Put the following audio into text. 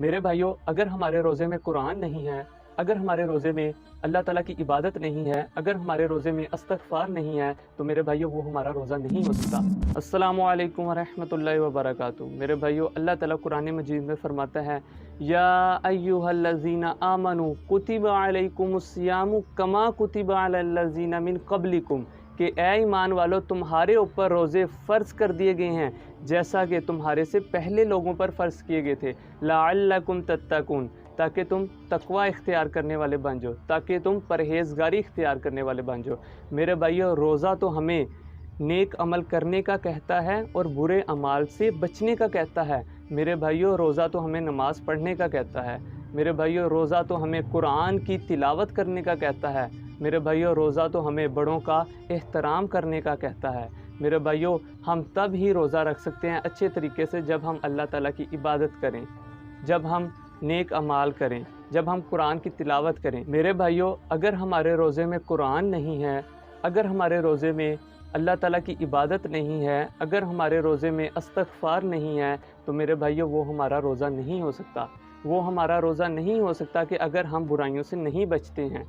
میرے भाइयों अगर हमारे रोज़े में कुरान नहीं है, अगर हमारे रोज़े में अल्लाह ताला की इबादत नहीं है, अगर हमारे रोज़े में इस्तग़फ़ार नहीं है, तो मेरे भाइयों वो हमारा रोज़ा नहीं हो सकता। अस्सलामु अलैकुम व रहमतुल्लाहि व बरकातुहू। मेरे भाइयों अल्लाह ताला कुरान मजीद में फरमाता है, या अय्युहल्लज़ीना आमनू कुतिबा अलैकुमुस्सियामु कमा कुतिबा अलल्लज़ीना मिन क़ब्लिकुम, कि ए ईमान वालो तुम्हारे ऊपर रोज़े फ़र्ज़ कर दिए गए हैं जैसा कि तुम्हारे से पहले लोगों पर फ़र्ज़ किए गए थे, लअल्लकुम तत्तकून, ताकि तुम तकवा इख्तियार करने वाले बन जाओ, ताकि तुम परहेज़गारी इख्तियार करने वाले बन जाओ। मेरे भाइयों रोज़ा तो हमें नेक अमल करने का कहता है और बुरे अमाल से बचने का कहता है। मेरे भाइयों रोज़ा तो हमें नमाज़ पढ़ने का कहता है। मेरे भाइयों रोज़ा तो हमें कुरान की तिलावत करने का कहता है। मेरे भाइयों रोज़ा तो हमें बड़ों का एहतराम करने का कहता है। मेरे भाइयों हम तब ही रोज़ा रख सकते हैं अच्छे तरीके से जब हम अल्लाह ताला की इबादत करें, जब हम नेक अमाल करें, जब हम कुरान की तिलावत करें। मेरे भाइयों अगर हमारे रोज़े में कुरान नहीं है, अगर हमारे रोज़े में अल्लाह ताला की इबादत नहीं है, अगर हमारे रोज़े में इस्तग़फ़ार नहीं है, तो मेरे भाइयों वो हमारा रोज़ा नहीं हो सकता। वो हमारा रोज़ा नहीं हो सकता कि अगर हम बुराइयों से नहीं बचते हैं।